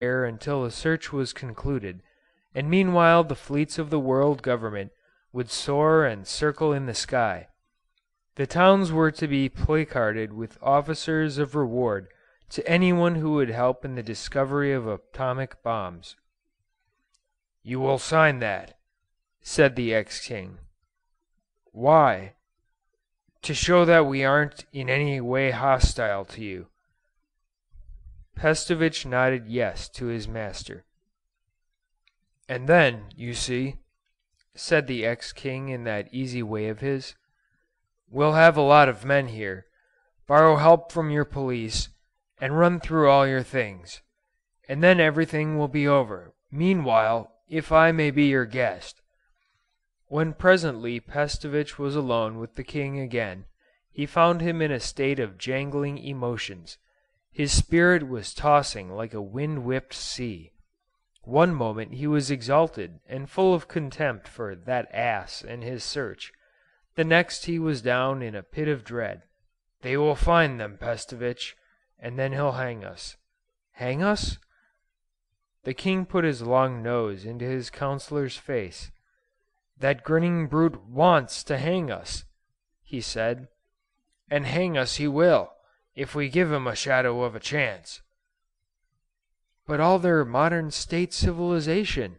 air until the search was concluded, and meanwhile the fleets of the world government would soar and circle in the sky. The towns were to be placarded with officers of reward to anyone who would help in the discovery of atomic bombs. "You will sign that," said the ex-king. "Why?" "To show that we aren't in any way hostile to you." Pestovitch nodded yes to his master. "And then, you see," said the ex-king in that easy way of his, "we'll have a lot of men here, borrow help from your police, and run through all your things. And then everything will be over. Meanwhile, if I may be your guest." When presently Pestovitch was alone with the king again, he found him in a state of jangling emotions. His spirit was tossing like a wind-whipped sea. One moment he was exalted and full of contempt for "that ass" and his search. The next he was down in a pit of dread. "They will find them, Pestovitch, and then he'll hang us." "Hang us?" The king put his long nose into his counselor's face. "That grinning brute wants to hang us," he said, "and hang us he will, if we give him a shadow of a chance." "But all their modern state civilization!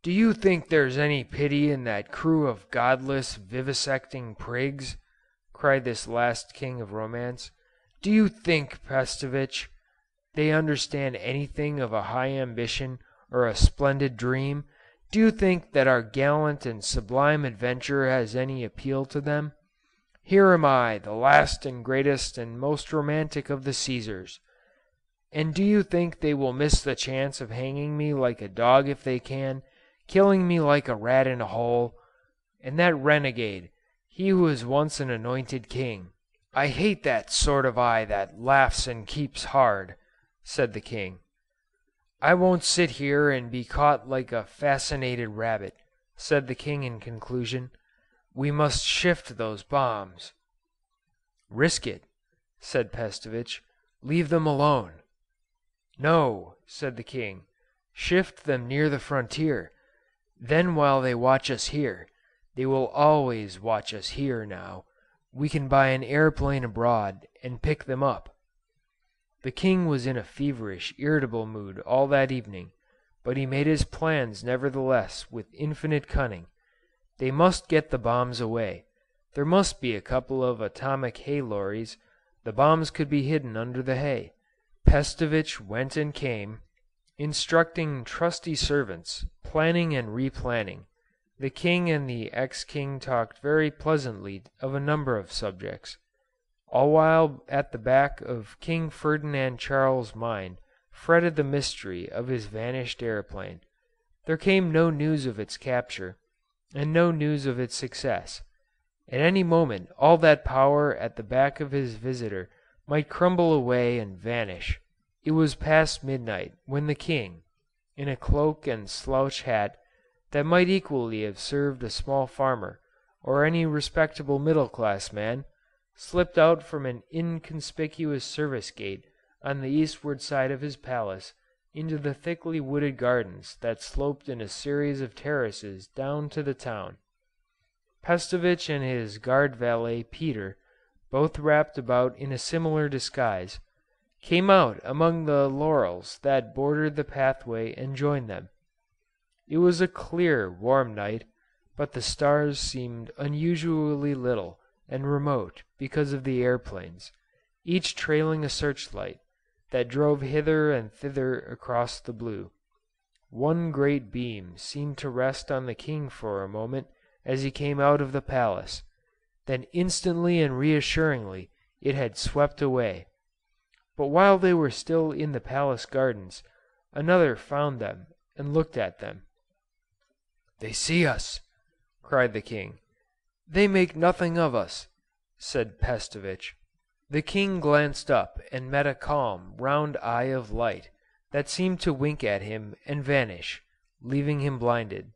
Do you think there's any pity in that crew of godless, vivisecting prigs?" cried this last king of romance. "Do you think, Pestovitch, they understand anything of a high ambition or a splendid dream? Do you think that our gallant and sublime adventure has any appeal to them? Here am I, the last and greatest and most romantic of the Caesars, and do you think they will miss the chance of hanging me like a dog if they can, killing me like a rat in a hole? And that renegade, he who was once an anointed king! I hate that sort of eye that laughs and keeps hard," said the king. "I won't sit here and be caught like a fascinated rabbit," said the king in conclusion. "We must shift those bombs." "Risk it," said Pestovitch. "Leave them alone." "No," said the king. "Shift them near the frontier. Then while they watch us here, they will always watch us here now, we can buy an airplane abroad and pick them up." The king was in a feverish, irritable mood all that evening, but he made his plans nevertheless with infinite cunning. They must get the bombs away. There must be a couple of atomic hay lorries. The bombs could be hidden under the hay. Pestovitch went and came, instructing trusty servants, planning and replanning. The king and the ex-king talked very pleasantly of a number of subjects. All while at the back of King Ferdinand Charles's mind fretted the mystery of his vanished aeroplane. There came no news of its capture, and no news of its success. At any moment all that power at the back of his visitor might crumble away and vanish. It was past midnight when the king, in a cloak and slouch hat that might equally have served a small farmer, or any respectable middle-class man, slipped out from an inconspicuous service gate on the eastward side of his palace into the thickly wooded gardens that sloped in a series of terraces down to the town. Pestovitch and his guard valet Peter, both wrapped about in a similar disguise, came out among the laurels that bordered the pathway and joined them. It was a clear, warm night, but the stars seemed unusually little and remote because of the airplanes, each trailing a searchlight, that drove hither and thither across the blue. One great beam seemed to rest on the king for a moment as he came out of the palace, then instantly and reassuringly it had swept away. But while they were still in the palace gardens, another found them and looked at them. "They see us!" cried the king. "They make nothing of us," said Pestovitch. The king glanced up and met a calm, round eye of light that seemed to wink at him and vanish, leaving him blinded.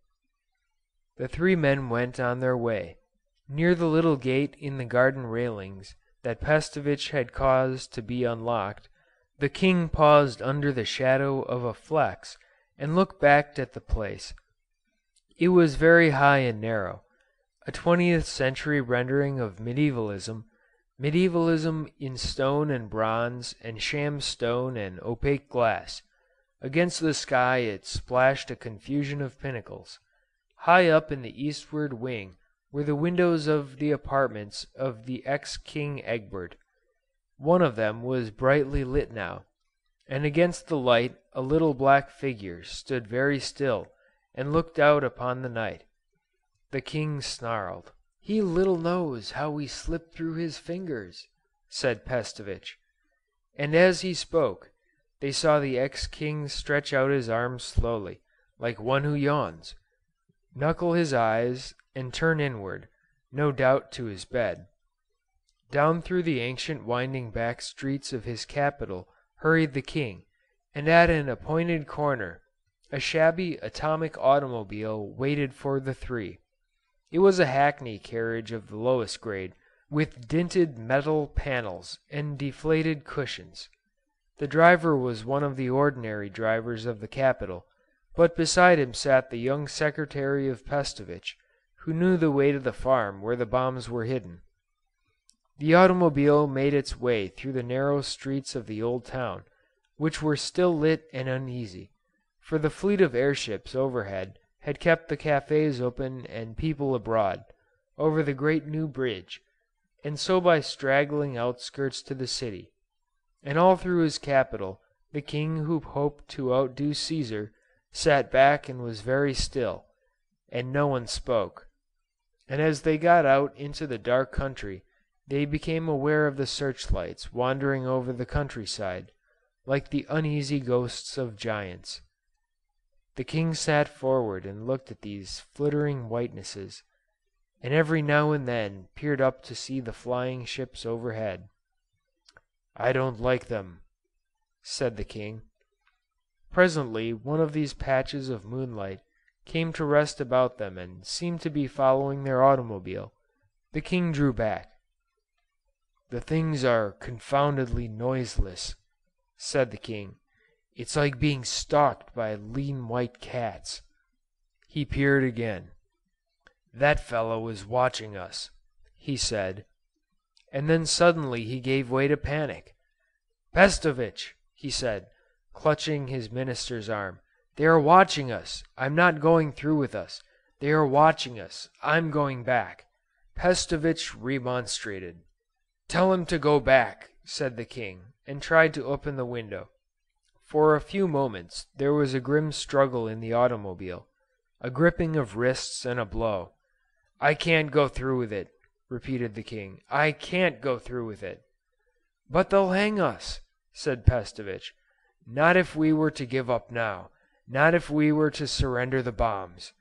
The three men went on their way. Near the little gate in the garden railings that Pestovitch had caused to be unlocked, The king paused under the shadow of a flex and looked back at the place. It was very high and narrow, a 20th century rendering of medievalism in stone and bronze and sham stone and opaque glass. Against the sky it splashed a confusion of pinnacles. High up in the eastward wing were the windows of the apartments of the ex-King Egbert. One of them was brightly lit now, and against the light a little black figure stood very still and looked out upon the night. The king snarled. "He little knows how we slipped through his fingers," said Pestovitch. And as he spoke, they saw the ex-king stretch out his arms slowly, like one who yawns, knuckle his eyes, and turn inward, no doubt to his bed. Down through the ancient winding back streets of his capital hurried the king, and at an appointed corner a shabby atomic automobile waited for the three. It was a hackney carriage of the lowest grade, with dinted metal panels and deflated cushions. The driver was one of the ordinary drivers of the capital, but beside him sat the young secretary of Pestovitch, who knew the way to the farm where the bombs were hidden. The automobile made its way through the narrow streets of the old town, which were still lit and uneasy, for the fleet of airships overhead had kept the cafes open and people abroad, over the great new bridge, and so by straggling outskirts to the city. And all through his capital the king who hoped to outdo Caesar sat back and was very still, and no one spoke. And as they got out into the dark country they became aware of the searchlights wandering over the countryside, like the uneasy ghosts of giants. The king sat forward and looked at these flittering whitenesses, and every now and then peered up to see the flying ships overhead. "I don't like them," said the king. Presently one of these patches of moonlight came to rest about them and seemed to be following their automobile. The king drew back. "The things are confoundedly noiseless," said the king. "It's like being stalked by lean white cats." He peered again. "That fellow is watching us," he said, and then suddenly he gave way to panic. "Pestovitch," he said, clutching his minister's arm, "they are watching us. I'm not going through with us. They are watching us. I'm going back." Pestovitch remonstrated. "Tell him to go back," said the king, and tried to open the window. For a few moments there was a grim struggle in the automobile, a gripping of wrists and a blow. "I can't go through with it," repeated the king. "I can't go through with it." "But they'll hang us," said Pestovitch. "Not if we were to give up now. Not if we were to surrender the bombs.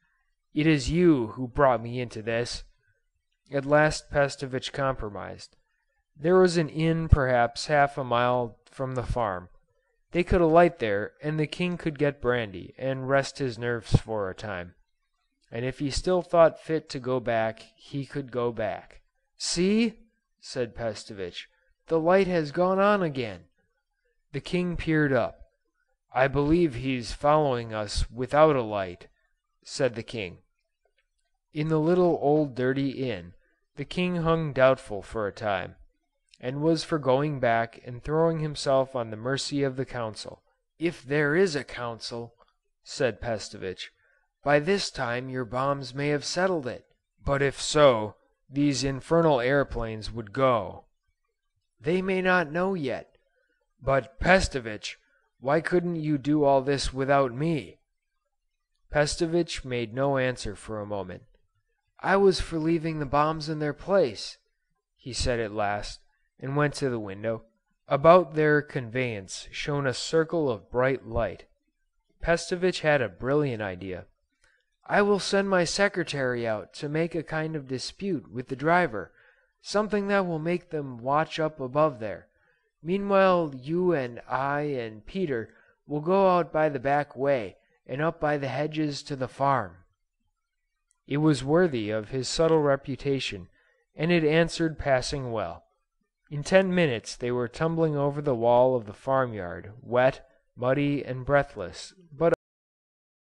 It is you who brought me into this." At last Pestovitch compromised. There was an inn perhaps half a mile from the farm. They could alight there, and the king could get brandy, and rest his nerves for a time. And if he still thought fit to go back, he could go back. "See," said Pestovitch, "the light has gone on again." The king peered up. "I believe he's following us without a light," said the king. In the little old dirty inn, the king hung doubtful for a time, and was for going back and throwing himself on the mercy of the council. "If there is a council," said Pestovitch, "by this time your bombs may have settled it." "But if so, these infernal airplanes would go." "They may not know yet." "But, Pestovitch, why couldn't you do all this without me?" Pestovitch made no answer for a moment. "I was for leaving the bombs in their place," he said at last, and went to the window. About their conveyance shone a circle of bright light. Pestovitch had a brilliant idea. "I will send my secretary out to make a kind of dispute with the driver, something that will make them watch up above there. Meanwhile you and I and Peter will go out by the back way and up by the hedges to the farm." It was worthy of his subtle reputation, and it answered passing well. In 10 minutes they were tumbling over the wall of the farmyard, wet, muddy and breathless, but